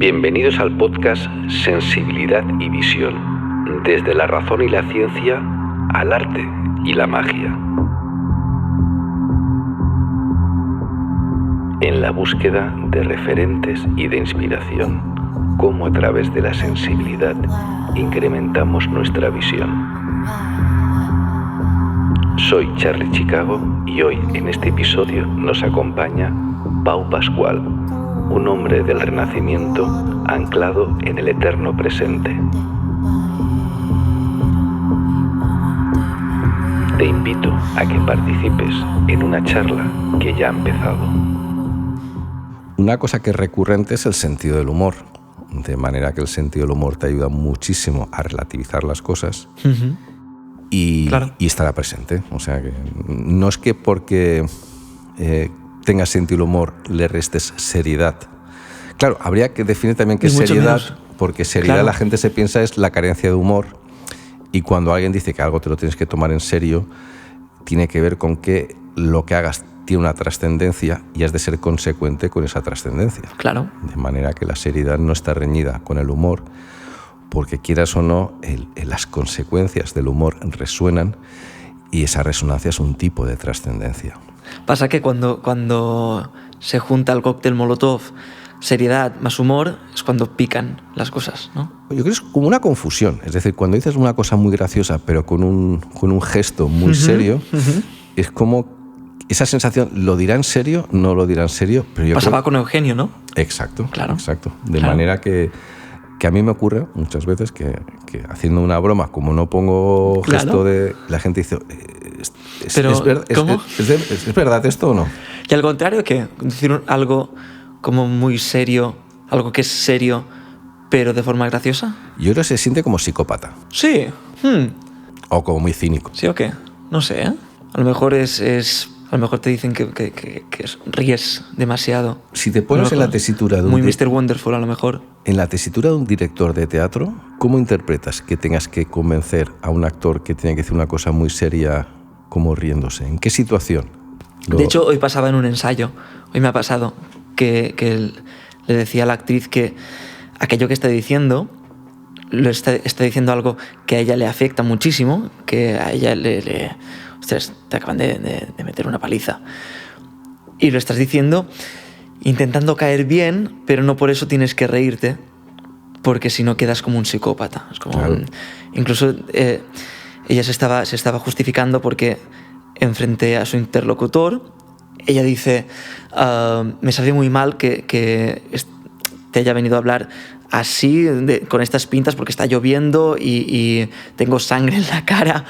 Bienvenidos al podcast Sensibilidad y Visión, desde la razón y la ciencia al arte y la magia. En la búsqueda de referentes y de inspiración, cómo a través de la sensibilidad incrementamos nuestra visión. Soy Charlie Chicago y hoy en este episodio nos acompaña Pau Pascual, un hombre del Renacimiento anclado en el eterno presente. Te invito a que participes en una charla que ya ha empezado. Una cosa que es recurrente es el sentido del humor, de manera que el sentido del humor te ayuda muchísimo a relativizar las cosas y estará presente. O sea que no es que porque tengas sentido del humor le restes seriedad. Claro, habría que definir también qué es seriedad, porque seriedad la gente se piensa es la carencia de humor, y cuando alguien dice que algo te lo tienes que tomar en serio, tiene que ver con que lo que hagas tiene una trascendencia y has de ser consecuente con esa trascendencia. Claro. De manera que la seriedad no está reñida con el humor, porque quieras o no, las consecuencias del humor resuenan y esa resonancia es un tipo de trascendencia. Pasa que cuando se junta el cóctel Molotov, seriedad más humor, es cuando pican las cosas, ¿no? Yo creo que es como una confusión. Es decir, cuando dices una cosa muy graciosa pero con un gesto muy serio, es como esa sensación, ¿lo dirá en serio? No lo dirá en serio. Pero yo pasaba creo... con Eugenio, ¿no? Exacto, claro. Exacto. De manera que a mí me ocurre muchas veces que haciendo una broma, como no pongo gesto de... La gente dice... ¿Es verdad esto o no? Y al contrario, que decir algo como muy serio, algo que es serio, pero de forma graciosa. Yo creo que se siente como psicópata. Sí. O como muy cínico. ¿Sí o qué? No sé, ¿eh? A lo mejor a lo mejor te dicen que ríes demasiado. Si te pones en la tesitura de un... Muy Mr. Wonderful, a lo mejor. En la tesitura de un director de teatro, ¿cómo interpretas que tengas que convencer a un actor que tiene que decir una cosa muy seria como riéndose? ¿En qué situación? De hecho, hoy pasaba en un ensayo. Hoy me ha pasado que le decía a la actriz que aquello que está diciendo está diciendo algo que a ella le afecta muchísimo, que a ella ostras, te acaban de meter una paliza. Y lo estás diciendo intentando caer bien, pero no por eso tienes que reírte, porque si no quedas como un psicópata. Es como incluso ella se estaba justificando porque enfrente a su interlocutor ella dice, me sabe muy mal que te haya venido a hablar así, con estas pintas, porque está lloviendo y tengo sangre en la cara.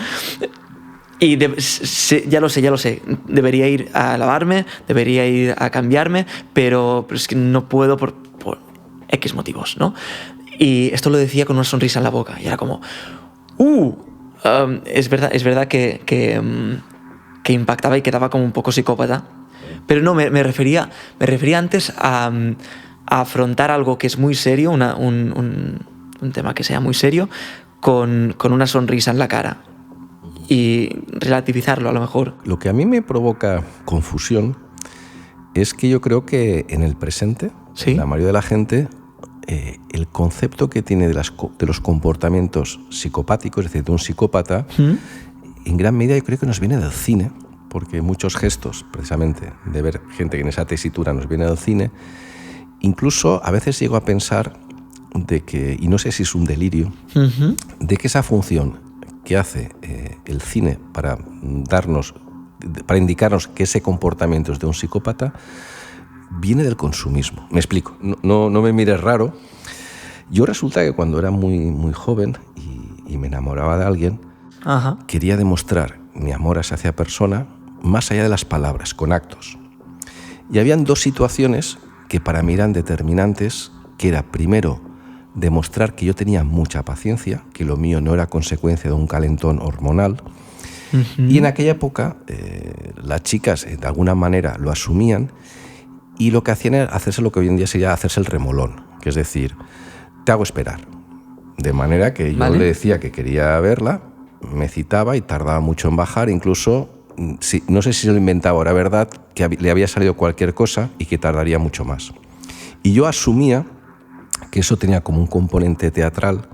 Y ya lo sé, debería ir a lavarme, debería ir a cambiarme, pero es que no puedo por X motivos, ¿no? Y esto lo decía con una sonrisa en la boca, y era como, es verdad que impactaba y quedaba como un poco psicópata, pero no, me refería antes a afrontar algo que es muy serio, un tema que sea muy serio, con una sonrisa en la cara. Y relativizarlo a lo mejor. Lo que a mí me provoca confusión es que yo creo que en el presente, la mayoría de la gente, el concepto que tiene de los comportamientos psicopáticos, es decir, de un psicópata, en gran medida yo creo que nos viene del cine, porque muchos gestos, precisamente, de ver gente que en esa tesitura nos viene del cine. Incluso a veces llego a pensar de que, y no sé si es un delirio, de que esa función que hace el cine para indicarnos que ese comportamiento es de un psicópata viene del consumismo. Me explico, no me mires raro. Yo resulta que cuando era muy, muy joven y me enamoraba de alguien, quería demostrar mi amor hacia esa persona más allá de las palabras, con actos. Y habían dos situaciones que para mí eran determinantes, que era primero demostrar que yo tenía mucha paciencia, que lo mío no era consecuencia de un calentón hormonal. Y en aquella época las chicas de alguna manera lo asumían y lo que hacían era hacerse lo que hoy en día sería hacerse el remolón, que es decir, te hago esperar. De manera que yo le decía que quería verla, me citaba y tardaba mucho en bajar, incluso, no sé si se lo inventaba, era verdad, que le había salido cualquier cosa y que tardaría mucho más. Y yo asumía que eso tenía como un componente teatral,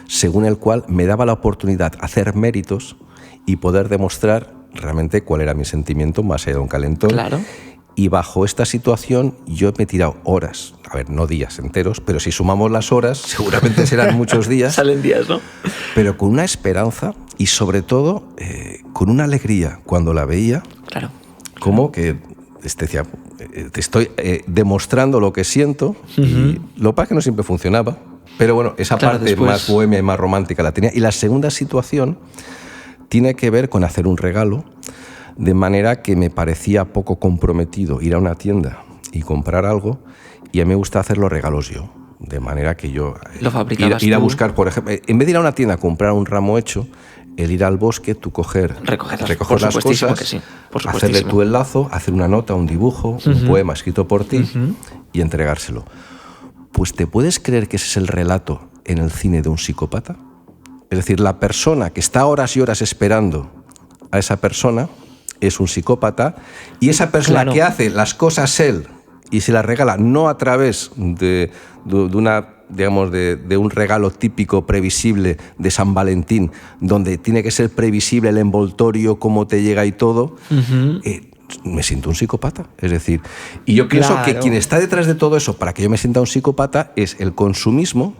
según el cual me daba la oportunidad de hacer méritos y poder demostrar realmente cuál era mi sentimiento más allá de un calentón. Claro. Y bajo esta situación yo me he tirado horas, a ver, no días enteros, pero si sumamos las horas, seguramente serán muchos días. Salen días, ¿no? Pero con una esperanza y sobre todo con una alegría cuando la veía. Claro. Como que decía, te estoy demostrando lo que siento, y lo que pasa es que no siempre funcionaba. Pero bueno, esa parte después... más bohemia y más romántica la tenía. Y la segunda situación tiene que ver con hacer un regalo, de manera que me parecía poco comprometido ir a una tienda y comprar algo, y a mí me gusta hacer los regalos yo. De manera que yo lo fabricabas ir a tú. buscar, por ejemplo, en vez de ir a una tienda a comprar un ramo hecho, el ir al bosque, tú recoger las cosas, que sí, hacerle tú el lazo, hacer una nota, un dibujo, un poema escrito por ti y entregárselo. Pues ¿te puedes creer que ese es el relato en el cine de un psicópata? Es decir, la persona que está horas y horas esperando a esa persona es un psicópata, y esa persona que hace las cosas él y se las regala no a través de un regalo típico, previsible de San Valentín, donde tiene que ser previsible el envoltorio, cómo te llega y todo, me siento un psicópata. Es decir, y yo pienso que quien está detrás de todo eso para que yo me sienta un psicópata es el consumismo,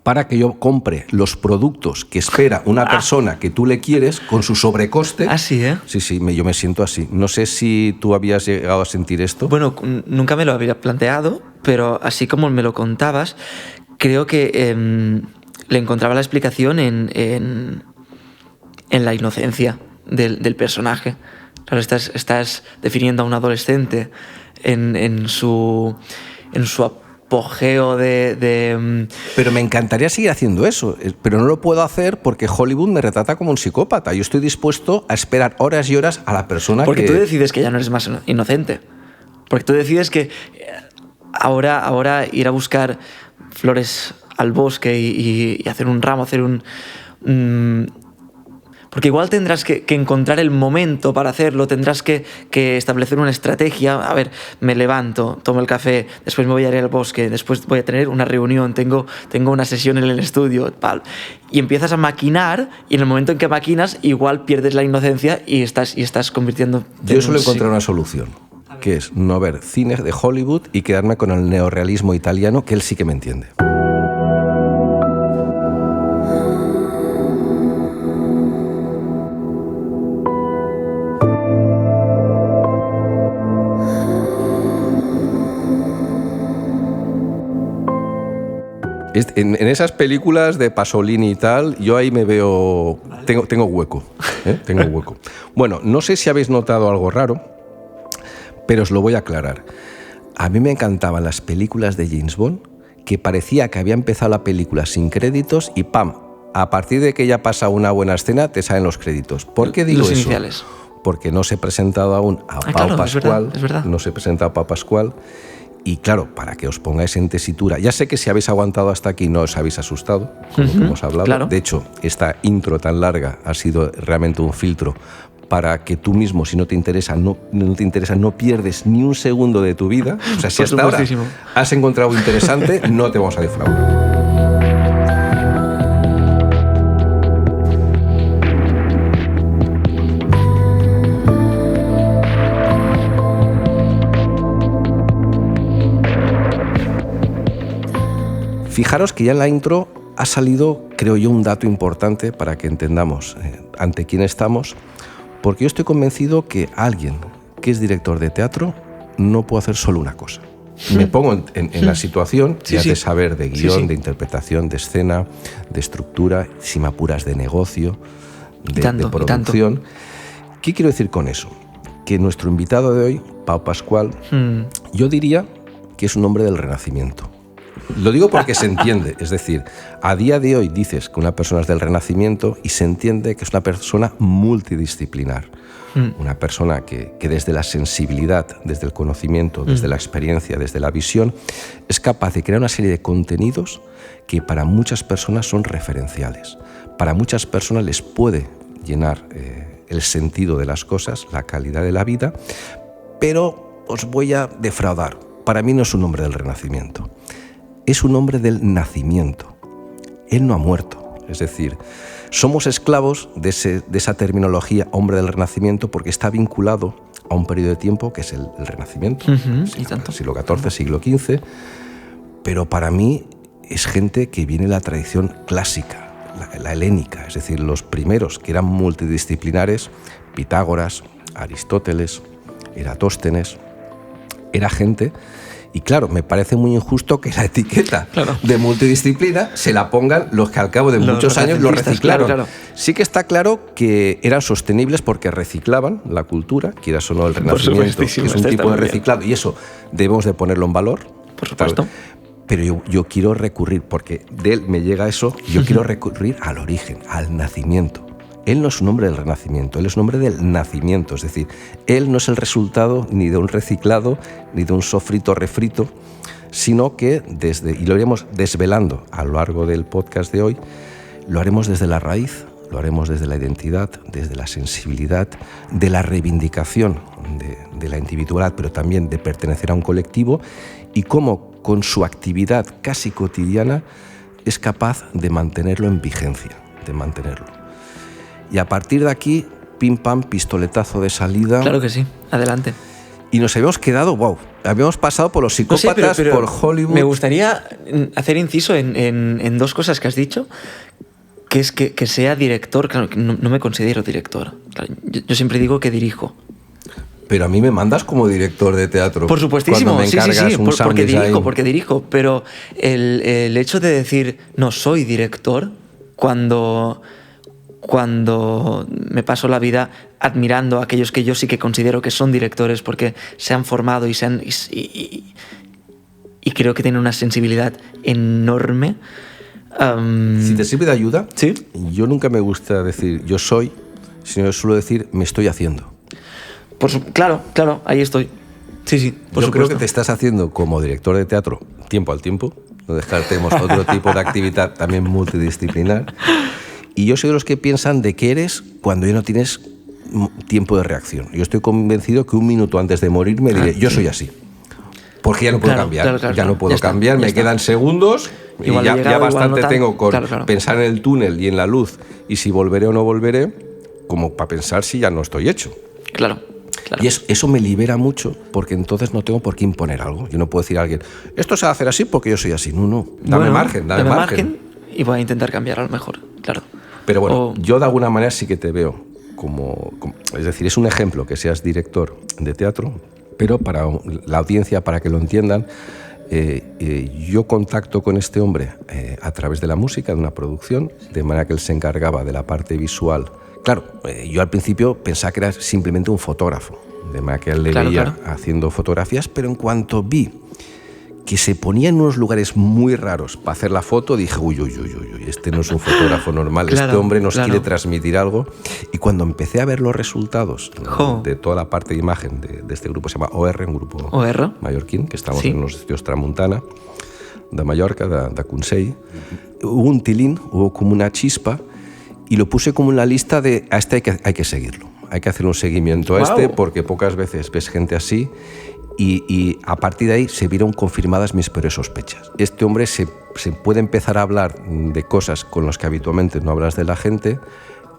para que yo compre los productos que espera una persona que tú le quieres con su sobrecoste. Así, ¿eh? Sí, yo me siento así. No sé si tú habías llegado a sentir esto. Bueno, nunca me lo había planteado, pero así como me lo contabas, creo que le encontraba la explicación en la inocencia del personaje. Claro, estás definiendo a un adolescente en su apogeo de... Pero me encantaría seguir haciendo eso, pero no lo puedo hacer porque Hollywood me retrata como un psicópata. Yo estoy dispuesto a esperar horas y horas a la persona porque tú decides que ya no eres más inocente. Porque tú decides que ahora ir a buscar flores al bosque y hacer un ramo, hacer porque igual tendrás que encontrar el momento para hacerlo, tendrás que establecer una estrategia. A ver, me levanto, tomo el café, después me voy a ir al bosque, después voy a tener una reunión, tengo una sesión en el estudio, tal. Y empiezas a maquinar, y en el momento en que maquinas, igual pierdes la inocencia y estás convirtiendo... Yo suelo encontrar una solución, que es no ver cine de Hollywood y quedarme con el neorrealismo italiano, que él sí que me entiende. En esas películas de Pasolini y tal, yo ahí me veo... Tengo hueco. Tengo hueco. Bueno, no sé si habéis notado algo raro, pero os lo voy a aclarar. A mí me encantaban las películas de James Bond, que parecía que había empezado la película sin créditos y ¡pam! A partir de que ya pasa una buena escena, te salen los créditos. ¿Por qué digo los eso? Iniciales. Porque no se ha presentado aún a Pau Pascual. Es verdad. No se ha presentado a Pau Pascual. Y claro, para que os pongáis en tesitura, ya sé que si habéis aguantado hasta aquí no os habéis asustado, con lo que hemos hablado. Claro. De hecho, esta intro tan larga ha sido realmente un filtro para que tú mismo, si no te interesa, no pierdes ni un segundo de tu vida. O sea, si hasta ahora has encontrado interesante, no te vamos a defraudar. Fijaros que ya en la intro ha salido, creo yo, un dato importante para que entendamos ante quién estamos, porque yo estoy convencido que alguien que es director de teatro no puede hacer solo una cosa. Me pongo en la situación de saber de guión, de interpretación, de escena, de estructura, si me apuras de negocio, de producción. ¿Qué quiero decir con eso? Que nuestro invitado de hoy, Pau Pascual, yo diría que es un hombre del Renacimiento. Lo digo porque se entiende, es decir, a día de hoy dices que una persona es del Renacimiento y se entiende que es una persona multidisciplinar, una persona que desde la sensibilidad, desde el conocimiento, desde la experiencia, desde la visión, es capaz de crear una serie de contenidos que para muchas personas son referenciales. Para muchas personas les puede llenar el sentido de las cosas, la calidad de la vida, pero os voy a defraudar. Para mí no es un hombre del Renacimiento. es un hombre del nacimiento. Él no ha muerto. Es decir, somos esclavos de esa terminología hombre del Renacimiento porque está vinculado a un periodo de tiempo que es el Renacimiento, y tanto. Siglo XIV, siglo XV, pero para mí es gente que viene de la tradición clásica, la helénica, es decir, los primeros que eran multidisciplinares, Pitágoras, Aristóteles, Eratóstenes, era gente. Y claro, me parece muy injusto que la etiqueta de multidisciplina se la pongan los que al cabo de muchos años lo reciclaron. Claro. Sí que está claro que eran sostenibles porque reciclaban la cultura, quieras o no el Renacimiento, que es un tipo de reciclado, y eso debemos de ponerlo en valor. Por supuesto. Pero yo quiero recurrir, porque de él me llega eso, yo quiero recurrir al origen, al nacimiento. Él no es un hombre del Renacimiento, él es un hombre del nacimiento, es decir, él no es el resultado ni de un reciclado, ni de un sofrito-refrito, sino que y lo iremos desvelando a lo largo del podcast de hoy, lo haremos desde la raíz, lo haremos desde la identidad, desde la sensibilidad, de la reivindicación de la individualidad, pero también de pertenecer a un colectivo, y cómo con su actividad casi cotidiana es capaz de mantenerlo en vigencia, de mantenerlo. Y a partir de aquí, pim pam, pistoletazo de salida. Claro que sí, adelante. Y nos habíamos quedado, habíamos pasado por los psicópatas, pero por Hollywood. Me gustaría hacer inciso en dos cosas que has dicho, que es que sea director. Claro, que no me considero director. Claro, yo siempre digo que dirijo. Pero a mí me mandas como director de teatro. Por supuestísimo, sí, porque dirijo. Pero el hecho de decir, no soy director, cuando me paso la vida admirando a aquellos que yo sí que considero que son directores porque se han formado y creo que tienen una sensibilidad enorme. Si te sirve de ayuda, ¿sí? Yo nunca me gusta decir yo soy, sino suelo decir me estoy haciendo. Claro, ahí estoy. Sí, por yo supuesto. creo que te estás haciendo como director de teatro tiempo al tiempo, no descartemos otro tipo de actividad también multidisciplinar. Y yo soy de los que piensan de qué eres cuando ya no tienes tiempo de reacción. Yo estoy convencido que un minuto antes de morir me diré, yo soy así. Porque ya no puedo cambiar. Ya no puedo cambiar, me quedan segundos y ya bastante tengo con pensar en el túnel y en la luz y si volveré o no volveré, como para pensar si ya no estoy hecho. Claro. Y eso me libera mucho porque entonces no tengo por qué imponer algo. Yo no puedo decir a alguien, esto se va a hacer así porque yo soy así. No. Dame margen. Y voy a intentar cambiar a lo mejor, claro. Pero bueno, yo de alguna manera sí que te veo como... Es decir, es un ejemplo que seas director de teatro, pero para la audiencia, para que lo entiendan, yo contacto con este hombre a través de la música, de una producción, de manera que él se encargaba de la parte visual. Claro, yo al principio pensaba que era simplemente un fotógrafo, de manera que él le veía haciendo fotografías, pero en cuanto vi que se ponía en unos lugares muy raros para hacer la foto, dije, uy, este no es un fotógrafo normal, este hombre nos quiere transmitir algo. Y cuando empecé a ver los resultados de toda la parte de imagen de este grupo, se llama OR, un grupo mallorquín, que estamos en los estudios Tramuntana, de Mallorca, de Consell, hubo un tilín, hubo como una chispa, y lo puse como en la lista de, a este hay que seguirlo, hay que hacer un seguimiento a este, porque pocas veces ves gente así. Y a partir de ahí se vieron confirmadas mis peores sospechas. Este hombre se puede empezar a hablar de cosas con las que habitualmente no hablas de la gente,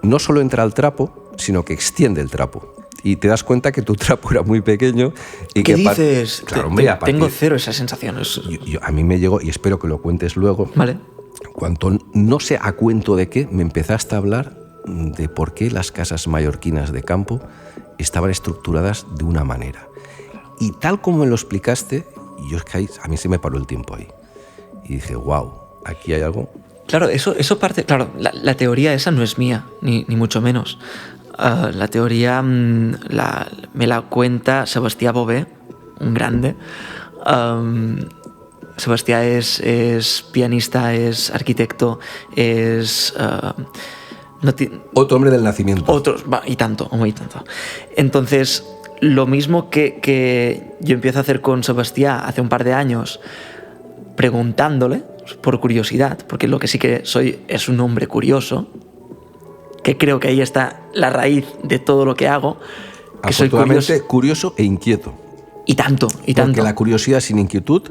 no solo entra al trapo, sino que extiende el trapo. Y te das cuenta que tu trapo era muy pequeño. Y ¿qué dices? Claro, hombre, tengo cero esas sensaciones. A mí me llegó, y espero que lo cuentes luego, vale. Cuando no sé a cuento de qué, me empezaste a hablar de por qué las casas mallorquinas de campo estaban estructuradas de una manera. Y tal como me lo explicaste, a mí se me paró el tiempo ahí. Y dije, wow, aquí hay algo. Claro, eso parte... Claro, la teoría esa no es mía, ni mucho menos. La teoría me la cuenta Sebastià Bové, un grande. Sebastià es pianista, es arquitecto, es... otro hombre del nacimiento. Y tanto. Entonces... Lo mismo que yo empiezo a hacer con Sebastià hace un par de años, preguntándole por curiosidad, porque lo que sí que soy es un hombre curioso, que creo que ahí está la raíz de todo lo que hago. Que soy curioso e inquieto. Y tanto. Porque la curiosidad sin inquietud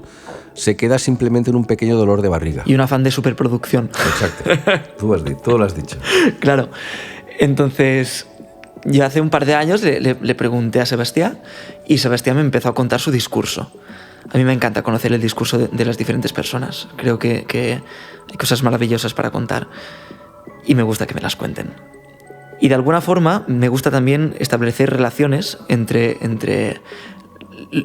se queda simplemente en un pequeño dolor de barriga. Y un afán de superproducción. Exacto. Tú lo has dicho. Claro. Entonces, yo hace un par de años le pregunté a Sebastián y Sebastián me empezó a contar su discurso. A mí me encanta conocer el discurso de las diferentes personas. Creo que hay cosas maravillosas para contar y me gusta que me las cuenten. Y de alguna forma me gusta también establecer relaciones entre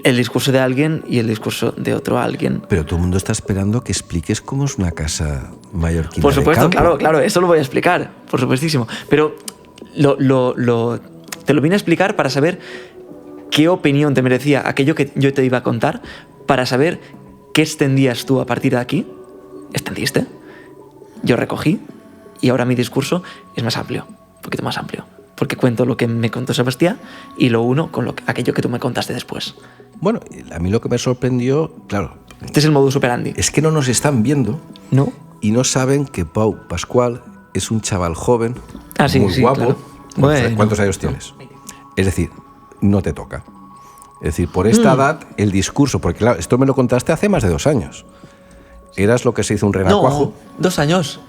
el discurso de alguien y el discurso de otro alguien. Pero todo el mundo está esperando que expliques cómo es una casa mallorquina. Por supuesto, de campo. claro, eso lo voy a explicar, por supuestísimo. Pero te lo vine a explicar para saber qué opinión te merecía aquello que yo te iba a contar, para saber qué extendías tú a partir de aquí. Extendiste, yo recogí y ahora mi discurso es más amplio, un poquito más amplio, porque cuento lo que me contó Sebastián y lo uno con aquello que tú me contaste después. Bueno, a mí lo que me sorprendió, claro... Este es el modus operandi. Es que no nos están viendo, ¿no? Y no saben que Pau Pascual es un chaval joven, muy guapo. Claro. Bueno, ¿cuántos años tienes? Es decir, no te toca. Es decir, por esta edad, el discurso... Porque claro, esto me lo contaste hace más de 2 años. Eras lo que se hizo un renacuajo. No, 2 años.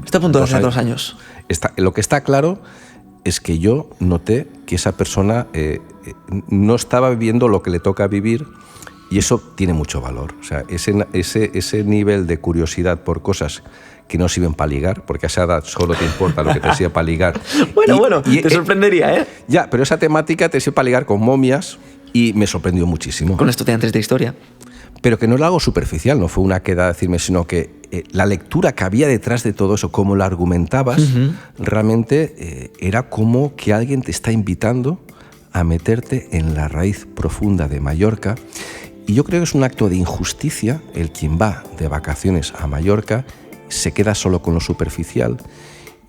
Está a punto de hacer 2 años. Lo que está claro es que yo noté que esa persona no estaba viviendo lo que le toca vivir, y eso tiene mucho valor. O sea, ese nivel de curiosidad por cosas que no sirven para ligar, porque a esa edad solo te importa lo que te sirve para ligar. Bueno, te sorprendería, ¿eh? Ya, pero esa temática te sirve para ligar con momias y me sorprendió muchísimo. Con estudiantes de historia. Pero que no era algo superficial, no fue una queda decirme, sino que la lectura que había detrás de todo eso, cómo lo argumentabas, realmente era como que alguien te está invitando a meterte en la raíz profunda de Mallorca. Y yo creo que es un acto de injusticia el quien va de vacaciones a Mallorca, se queda solo con lo superficial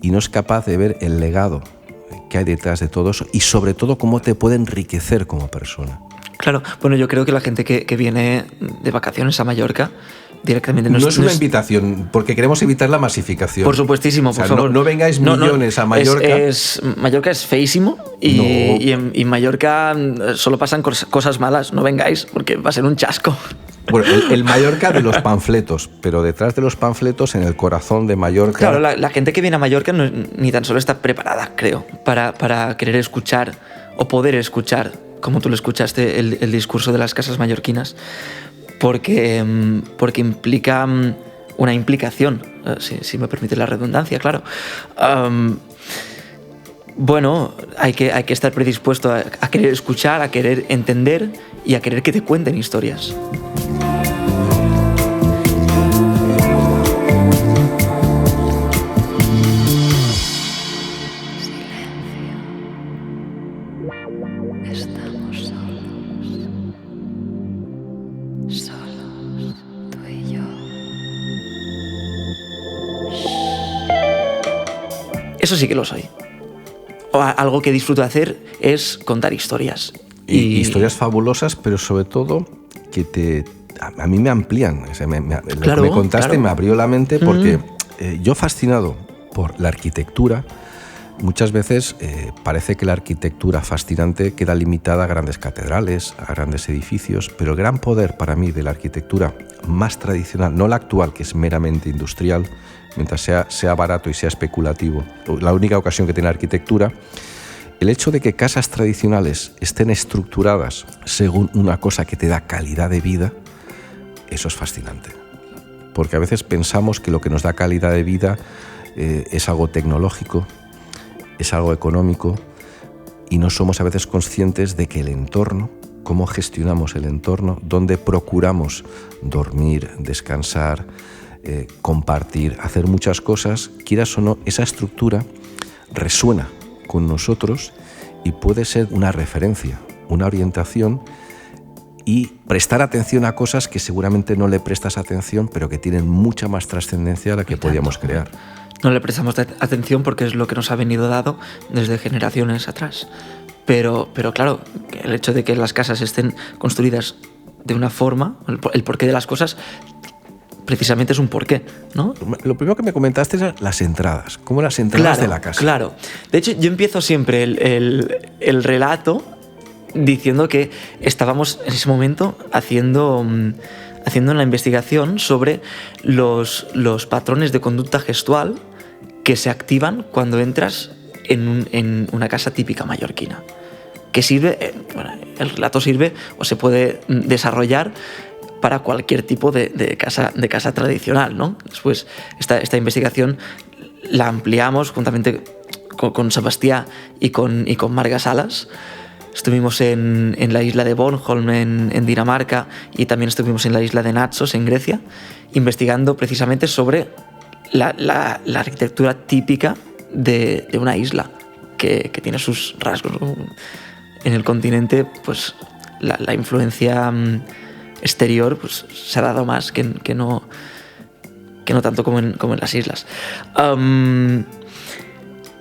y no es capaz de ver el legado que hay detrás de todo eso y sobre todo cómo te puede enriquecer como persona. Claro, bueno, yo creo que la gente que viene de vacaciones a Mallorca directamente no es una invitación, porque queremos evitar la masificación. Por supuestísimo, por favor. No vengáis millones a Mallorca. Mallorca es feísimo y en Mallorca solo pasan cosas malas. No vengáis porque va a ser un chasco. Bueno, el Mallorca de los panfletos, pero detrás de los panfletos, en el corazón de Mallorca... Claro, la gente que viene a Mallorca ni tan solo está preparada, creo, para querer escuchar o poder escuchar, como tú lo escuchaste, el discurso de las casas mallorquinas, porque implica una implicación, si me permite la redundancia, claro. Bueno, hay que estar predispuesto a querer escuchar, a querer entender y a querer que te cuenten historias. Eso sí que lo soy. O algo que disfruto de hacer es contar historias. Y historias fabulosas, pero sobre todo que a mí me amplían. O sea, lo que me contaste me abrió la mente porque yo, fascinado por la arquitectura, muchas veces parece que la arquitectura fascinante queda limitada a grandes catedrales, a grandes edificios, pero el gran poder para mí de la arquitectura más tradicional, no la actual, que es meramente industrial, mientras sea barato y sea especulativo, la única ocasión que tiene la arquitectura, el hecho de que casas tradicionales estén estructuradas según una cosa que te da calidad de vida, eso es fascinante. Porque a veces pensamos que lo que nos da calidad de vida es algo tecnológico, es algo económico, y no somos a veces conscientes de que el entorno, cómo gestionamos el entorno, dónde procuramos dormir, descansar, compartir, hacer muchas cosas, quieras o no, esa estructura resuena con nosotros y puede ser una referencia, una orientación, y prestar atención a cosas que seguramente no le prestas atención, pero que tienen mucha más trascendencia a la que podíamos crear. No le prestamos atención porque es lo que nos ha venido dado desde generaciones atrás. Pero claro, el hecho de que las casas estén construidas de una forma, el porqué de las cosas, precisamente es un porqué, ¿no? Lo primero que me comentaste es las entradas, cómo las entradas de la casa. Claro. De hecho, yo empiezo siempre el relato diciendo que estábamos en ese momento haciendo haciendo una investigación sobre los patrones de conducta gestual que se activan cuando entras en una casa típica mallorquina. Que sirve, bueno, el relato sirve o se puede desarrollar para cualquier tipo de casa tradicional, ¿no? Después, esta investigación la ampliamos juntamente con Sebastián y con Marga Salas. Estuvimos en la isla de Bornholm, en Dinamarca, y también estuvimos en la isla de Naxos, en Grecia, investigando precisamente sobre la arquitectura típica de una isla que tiene sus rasgos. En el continente, pues la influencia exterior pues, se ha dado más que no tanto como en las islas.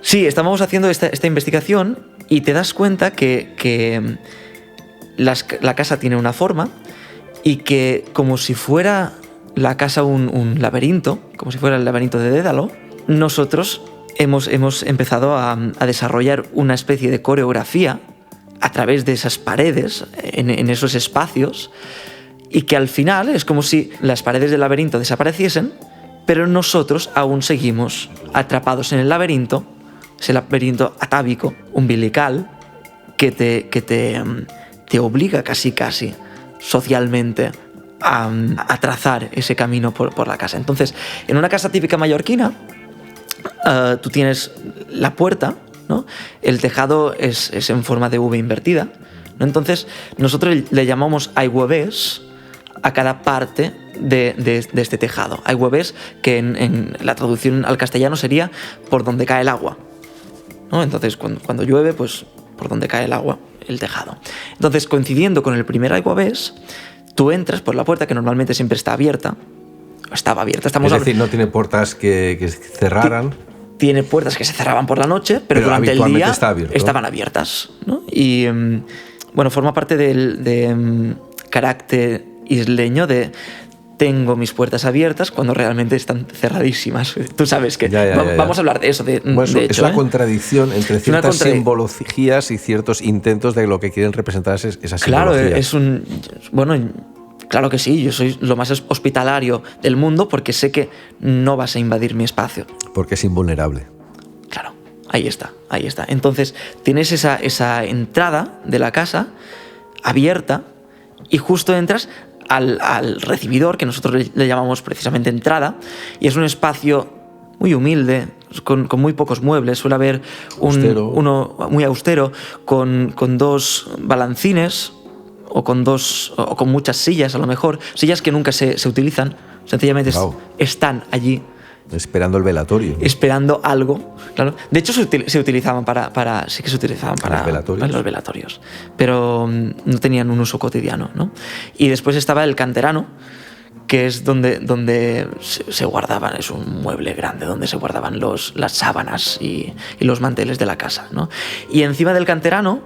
Sí, estábamos haciendo esta investigación y te das cuenta que la casa tiene una forma y que como si fuera la casa un laberinto, como si fuera el laberinto de Dédalo, nosotros hemos empezado a desarrollar una especie de coreografía a través de esas paredes, en esos espacios, y que al final es como si las paredes del laberinto desapareciesen, pero nosotros aún seguimos atrapados en el laberinto, ese laberinto atávico, umbilical, que te obliga casi socialmente a trazar ese camino por la casa. Entonces, en una casa típica mallorquina, tú tienes la puerta, ¿no? El tejado es en forma de V invertida, ¿no? Entonces, nosotros le llamamos aigüevés a cada parte de este tejado. Aigüevés, que en la traducción al castellano sería por donde cae el agua, ¿no? Entonces, cuando llueve, pues por donde cae el agua, el tejado. Entonces, coincidiendo con el primer aigüevés, tú entras por la puerta, que normalmente siempre está abierta. Estaba abierta. Es decir, no tiene puertas que cerraran. Tiene puertas que se cerraban por la noche, pero durante el día estaban abiertas, ¿no? Y bueno, forma parte del carácter isleño de tengo mis puertas abiertas cuando realmente están cerradísimas. Tú sabes que vamos a hablar de eso. De hecho, es la contradicción entre ciertas simbologías y ciertos intentos de lo que quieren representar esas simbologías. Claro, claro que sí, yo soy lo más hospitalario del mundo porque sé que no vas a invadir mi espacio. Porque es invulnerable. Claro, ahí está. Entonces, tienes esa entrada de la casa abierta y justo entras al recibidor, que nosotros le llamamos precisamente entrada, y es un espacio muy humilde, con muy pocos muebles. Suele haber uno muy austero, con dos balancines, o con muchas sillas, a lo mejor, sillas que nunca se utilizan, sencillamente están allí. Esperando el velatorio. Esperando algo, claro. De hecho, se utilizaban sí que se utilizaban para los velatorios, pero no tenían un uso cotidiano, ¿no? Y después estaba el canterano, que es donde se guardaban, es un mueble grande, donde se guardaban las sábanas y los manteles de la casa, ¿no? Y encima del canterano,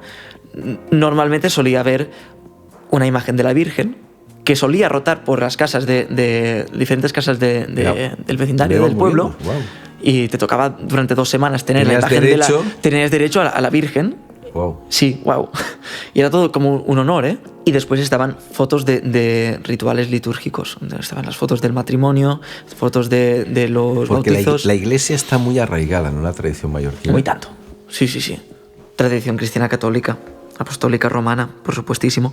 normalmente solía haber una imagen de la Virgen, que solía rotar por las casas de diferentes casas del vecindario del pueblo. Wow. Y te tocaba durante 2 semanas tener la imagen tenías derecho a la Virgen. Wow. Sí, wow. Y era todo como un honor, ¿eh? Y después estaban fotos de rituales litúrgicos. Estaban las fotos del matrimonio, fotos de los bautizos. Porque la iglesia está muy arraigada en una tradición mallorquina. Muy tanto. Sí. Tradición cristiana católica, apostólica romana, por supuestísimo.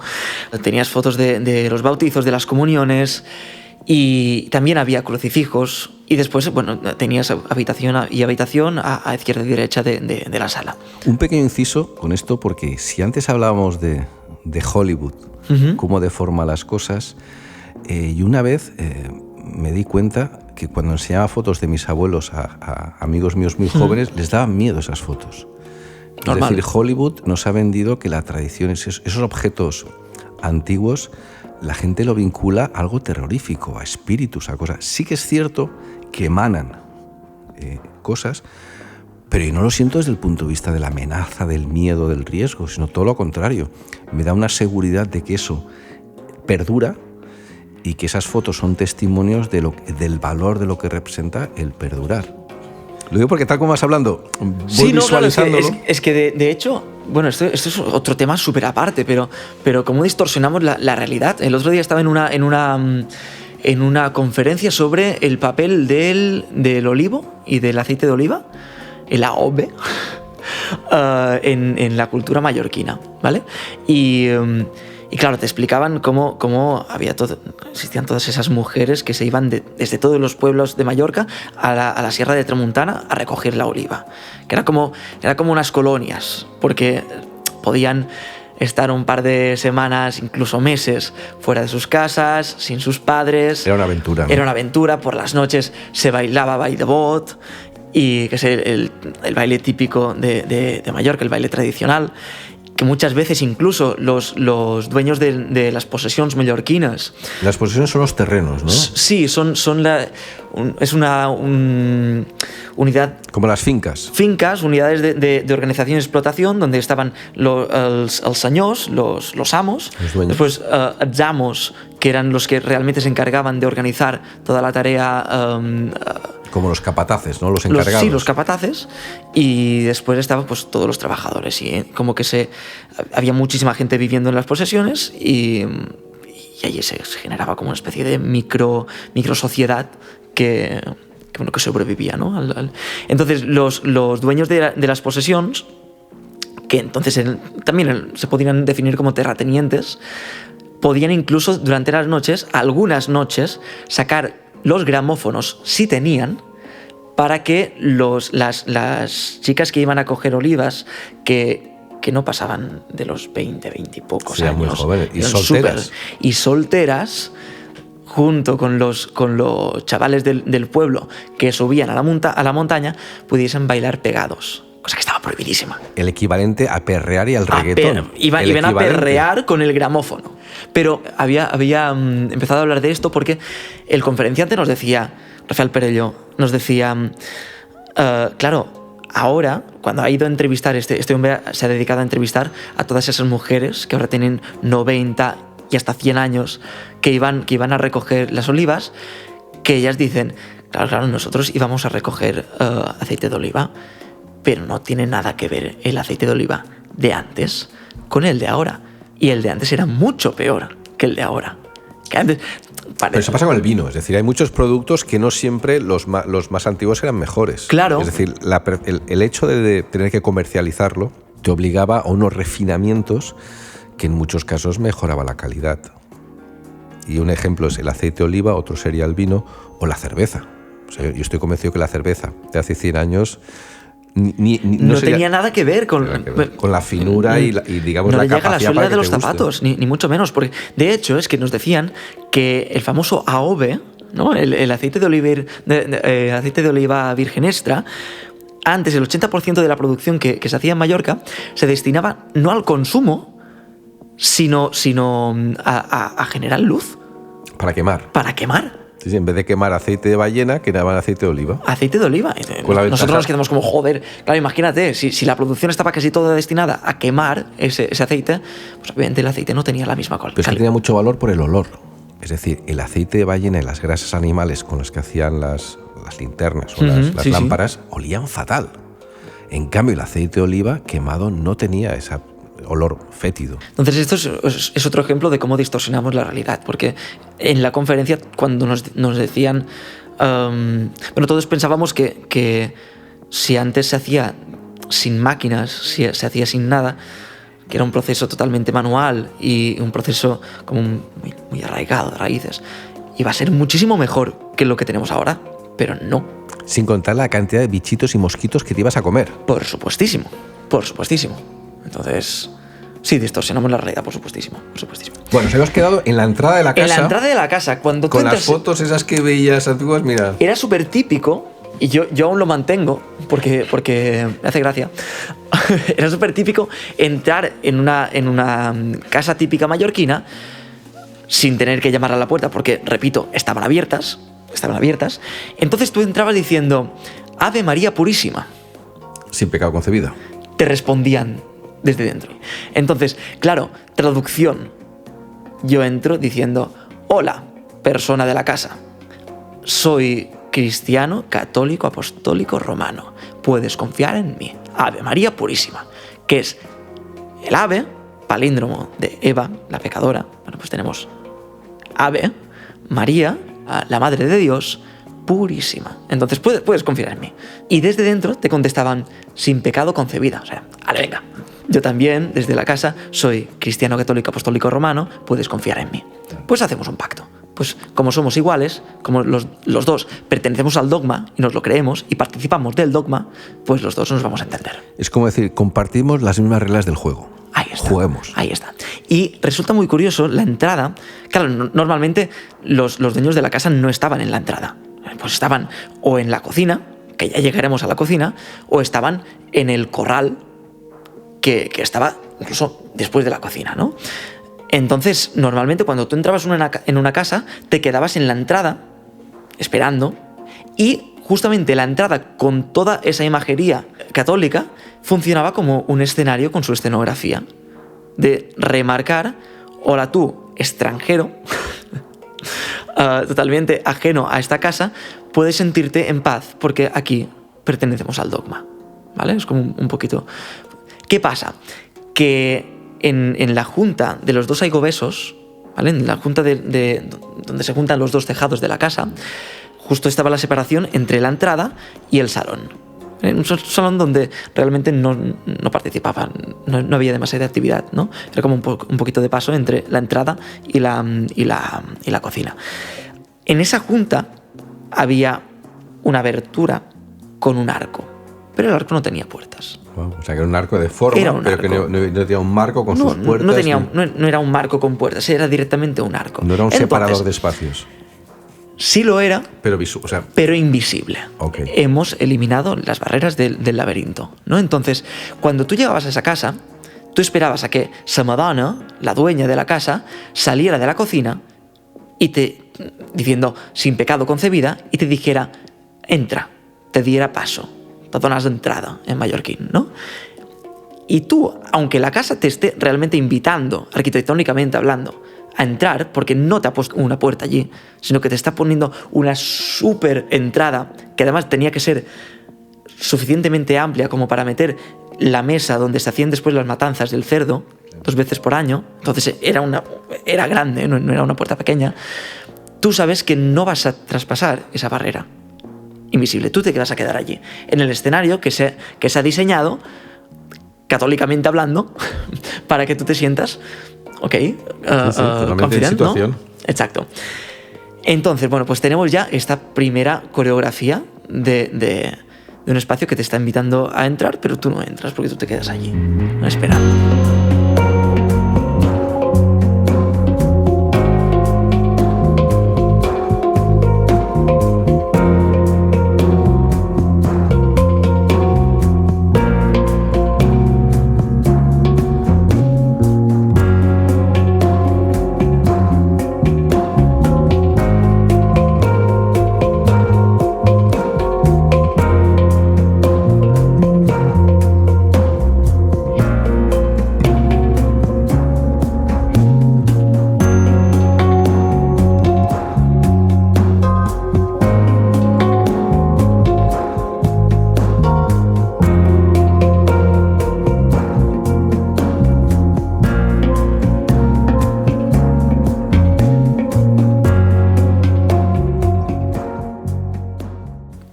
Tenías fotos de los bautizos, de las comuniones, y también había crucifijos, y después, bueno, tenías habitación a izquierda y derecha de la sala. Un pequeño inciso con esto, porque si antes hablábamos de Hollywood, cómo deforma las cosas, y una vez me di cuenta que cuando enseñaba fotos de mis abuelos a amigos míos muy jóvenes, les daban miedo esas fotos. Normal. Es decir, Hollywood nos ha vendido que la tradición, esos objetos antiguos, la gente lo vincula a algo terrorífico, a espíritus, a cosas. Sí que es cierto que emanan cosas, pero yo no lo siento desde el punto de vista de la amenaza, del miedo, del riesgo, sino todo lo contrario. Me da una seguridad de que eso perdura y que esas fotos son testimonios del valor de lo que representa el perdurar. Lo digo porque tal como vas hablando, voy visualizándolo. Claro, es que de hecho, bueno, esto es otro tema súper aparte, pero cómo distorsionamos la realidad. El otro día estaba en una conferencia sobre el papel del olivo y del aceite de oliva, el AOVE, en la cultura mallorquina, ¿vale? Y claro, te explicaban cómo existían todas esas mujeres que se iban desde todos los pueblos de Mallorca a la Sierra de Tramuntana a recoger la oliva. Que era como unas colonias, porque podían estar un par de semanas, incluso meses, fuera de sus casas, sin sus padres. Era una aventura, ¿no? Era una aventura. Por las noches se bailaba baile bot, y que es el baile típico de Mallorca, el baile tradicional, que muchas veces incluso los dueños de las posesiones mallorquinas... Las posesiones son los terrenos, ¿no? Sí, es una unidad... Como las fincas. Fincas, unidades de organización y explotación, donde estaban els senyors, los amos, los dueños. Después els amos, que eran los que realmente se encargaban de organizar toda la tarea... como los capataces, ¿no? Los encargados. Sí, los capataces. Y después estaban pues todos los trabajadores. Y como que había muchísima gente viviendo en las posesiones y allí se generaba como una especie de micro sociedad que sobrevivía, ¿no? Entonces los dueños de las posesiones, que entonces también se podían definir como terratenientes, podían incluso durante las noches, algunas noches, sacar los gramófonos, si tenían, para que las chicas que iban a coger olivas, que no pasaban de los 20 y pocos sí, años, muy jóvenes y solteras, junto con los chavales del pueblo que subían a la montaña, pudiesen bailar pegados. Cosa que estaba prohibidísima. El equivalente a perrear y al reggaetón. Iban a perrear con el gramófono. Pero había empezado a hablar de esto porque el conferenciante nos decía, Rafael Perelló, nos decía, claro, ahora, cuando ha ido a entrevistar, este hombre se ha dedicado a entrevistar a todas esas mujeres que ahora tienen 90 y hasta 100 años, que iban a recoger las olivas, que ellas dicen, claro, nosotros íbamos a recoger aceite de oliva, pero no tiene nada que ver el aceite de oliva de antes con el de ahora. Y el de antes era mucho peor que el de ahora. Pero eso pasa con el vino. Es decir, hay muchos productos que no siempre los más antiguos eran mejores. Claro. Es decir, el hecho de tener que comercializarlo te obligaba a unos refinamientos que en muchos casos mejoraba la calidad. Y un ejemplo es el aceite de oliva, otro sería el vino o la cerveza. O sea, yo estoy convencido que la cerveza de hace 100 años... no tenía nada que ver con la finura y digamos, no la le llega capacidad la suela para de los zapatos, ni mucho menos. Porque de hecho es que nos decían que el famoso AOVE, ¿no? el aceite de oliva virgen extra, antes el 80% de la producción que se hacía en Mallorca se destinaba no al consumo, sino a generar luz. Para quemar. Sí, en vez de quemar aceite de ballena, quemaban aceite de oliva. Aceite de oliva. Nosotros nos quedamos como, joder, claro, imagínate, si la producción estaba casi toda destinada a quemar ese aceite, pues obviamente el aceite no tenía la misma calidad. Pero es que tenía mucho valor por el olor. Es decir, el aceite de ballena y las grasas animales con las que hacían las linternas o las lámparas olían fatal. En cambio, el aceite de oliva quemado no tenía ese olor fétido. Entonces esto es otro ejemplo de cómo distorsionamos la realidad, porque en la conferencia cuando nos decían, todos pensábamos que si antes se hacía sin máquinas, si se hacía sin nada, que era un proceso totalmente manual y un proceso como muy arraigado de raíces, iba a ser muchísimo mejor que lo que tenemos ahora, pero no. Sin contar la cantidad de bichitos y mosquitos que te ibas a comer. Por supuestísimo. Entonces, sí, distorsionamos la realidad, por supuestísimo. Bueno, nos hemos quedado en la entrada de la casa. En la entrada de la casa, cuando con las fotos esas que veías antiguas, mira. Era súper típico, y yo aún lo mantengo, porque me hace gracia. Era súper típico entrar en una casa típica mallorquina sin tener que llamar a la puerta, porque, repito, estaban abiertas. Entonces tú entrabas diciendo, Ave María Purísima. Sin pecado concebida. Te respondían desde dentro. Entonces, claro, traducción. Yo entro diciendo, hola, persona de la casa. Soy cristiano, católico, apostólico, romano. Puedes confiar en mí. Ave María Purísima. Que es el ave, palíndromo de Eva, la pecadora. Bueno, pues tenemos ave, María, la Madre de Dios, purísima. Entonces puedes confiar en mí. Y desde dentro te contestaban, sin pecado concebida. O sea, vale, venga. Yo también, desde la casa, soy cristiano, católico, apostólico, romano, puedes confiar en mí. Pues hacemos un pacto. Pues como somos iguales, como los dos pertenecemos al dogma y nos lo creemos y participamos del dogma, pues los dos nos vamos a entender. Es como decir, compartimos las mismas reglas del juego. Ahí está. Juguemos. Ahí está. Y resulta muy curioso la entrada. Claro, normalmente los dueños de la casa no estaban en la entrada. Pues estaban o en la cocina, que ya llegaremos a la cocina, o estaban en el corral que estaba incluso después de la cocina, ¿no? Entonces, normalmente cuando tú entrabas en una casa, te quedabas en la entrada esperando, y justamente la entrada con toda esa imagería católica funcionaba como un escenario con su escenografía de remarcar, hola tú, extranjero, totalmente ajeno a esta casa, puedes sentirte en paz porque aquí pertenecemos al dogma, ¿vale? Es como un poquito... ¿Qué pasa? Que en la junta de los dos aigobesos, ¿vale? En la junta de donde se juntan los dos tejados de la casa, justo estaba la separación entre la entrada y el salón. Un salón donde realmente no participaban, no había demasiada actividad, ¿no? Era como un poquito de paso entre la entrada y la cocina. En esa junta había una abertura con un arco, pero el arco no tenía puertas. Wow, o sea, que era un arco de forma, pero arco. Que no tenía un marco con sus puertas. No era un marco con puertas, era directamente un arco. No era un separador de espacios. Sí lo era, pero invisible. Okay. Hemos eliminado las barreras del laberinto, ¿no? Entonces, cuando tú llegabas a esa casa, tú esperabas a que sa madona, la dueña de la casa, saliera de la cocina y diciendo sin pecado concebida, y te dijera, entra, te diera paso, te donas entrada en mallorquín, ¿no? Y tú, aunque la casa te esté realmente invitando, arquitectónicamente hablando, a entrar, porque no te ha puesto una puerta allí, sino que te está poniendo una súper entrada, que además tenía que ser suficientemente amplia como para meter la mesa donde se hacían después las matanzas del cerdo, 2 veces por año. Entonces era grande, no era una puerta pequeña. Tú sabes que no vas a traspasar esa barrera invisible, tú te vas a quedar allí, en el escenario que se ha diseñado, católicamente hablando, para que tú te sientas, confident, ¿no? Exacto. Entonces, bueno, pues tenemos ya esta primera coreografía de un espacio que te está invitando a entrar, pero tú no entras porque tú te quedas allí, esperando.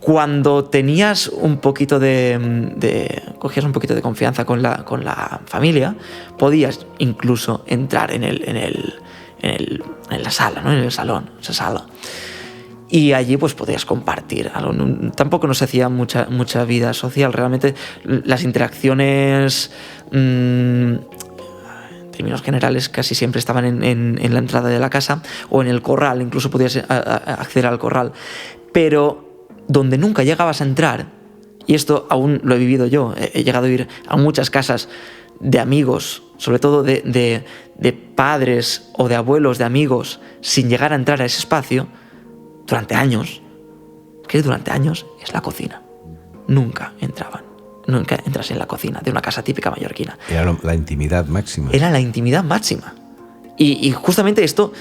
Cuando tenías un poquito cogías un poquito de confianza con la familia, podías incluso entrar en la sala, ¿no? En el salón, esa sala. Y allí pues podías compartir algo. Tampoco nos hacía mucha vida social. Realmente las interacciones, en términos generales, casi siempre estaban en la entrada de la casa o en el corral. Incluso podías acceder al corral. Pero donde nunca llegabas a entrar, y esto aún lo he vivido yo, he llegado a ir a muchas casas de amigos, sobre todo de padres o de abuelos de amigos, sin llegar a entrar a ese espacio, durante años, es la cocina. Nunca entras en la cocina de una casa típica mallorquina. Era la intimidad máxima. Era la intimidad máxima. Y justamente esto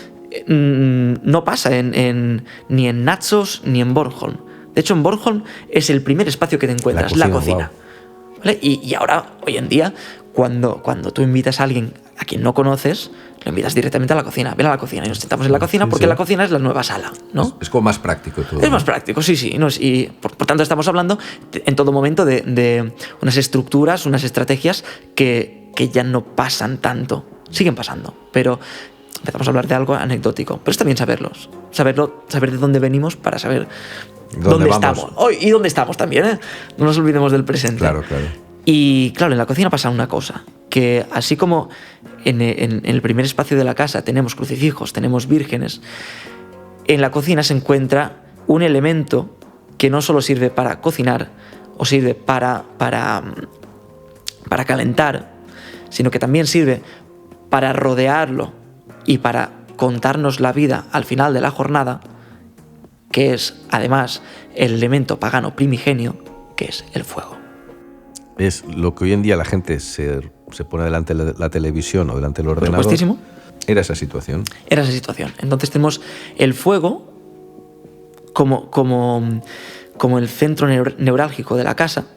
no pasa ni en Naxos ni en Bornholm. De hecho, en Bornholm es el primer espacio que te encuentras, la cocina. Wow. ¿Vale? Y ahora, hoy en día, cuando tú invitas a alguien a quien no conoces, lo invitas directamente a la cocina. Ven a la cocina y nos sentamos en la cocina porque la cocina es la nueva sala, ¿no? Es como más práctico todo. Es más práctico, sí. ¿no? Y por tanto estamos hablando en todo momento de unas estructuras, unas estrategias que ya no pasan tanto. Siguen pasando, pero empezamos a hablar de algo anecdótico. Pero está bien saber de dónde venimos para saber dónde estamos. Y dónde estamos también, ¿eh? No nos olvidemos del presente. Claro. Y claro, en la cocina pasa una cosa, que así como en el primer espacio de la casa tenemos crucifijos, tenemos vírgenes, en la cocina se encuentra un elemento que no solo sirve para cocinar o sirve para calentar, sino que también sirve para rodearlo y para contarnos la vida al final de la jornada, que es además el elemento pagano primigenio, que es el fuego. Es lo que hoy en día la gente se pone delante de la televisión o delante del ordenador. Por supuestísimo. Era esa situación. Entonces tenemos el fuego como el centro neurálgico de la casa.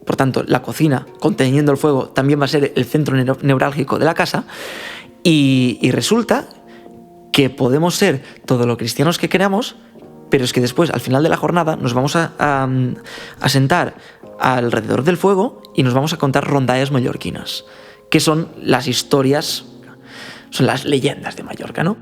Por tanto, la cocina, conteniendo el fuego, también va a ser el centro neurálgico de la casa. Y resulta que podemos ser todo lo cristianos que queramos, pero es que después, al final de la jornada, nos vamos a sentar alrededor del fuego y nos vamos a contar rondallas mallorquinas, que son las historias, son las leyendas de Mallorca, ¿no?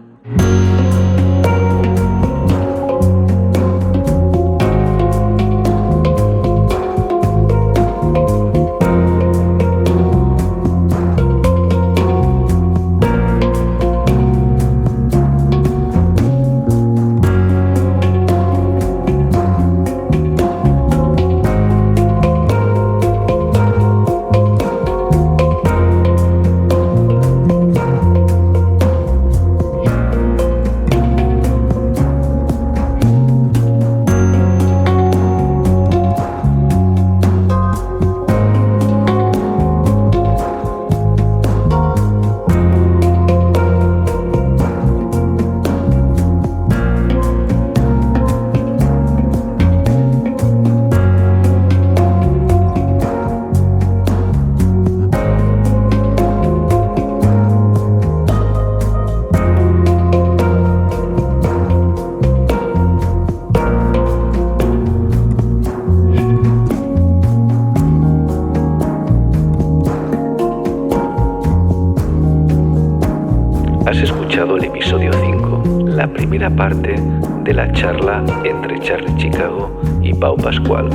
Has escuchado el episodio 5, la primera parte de la charla entre Charlie Chicago y Pau Pascual.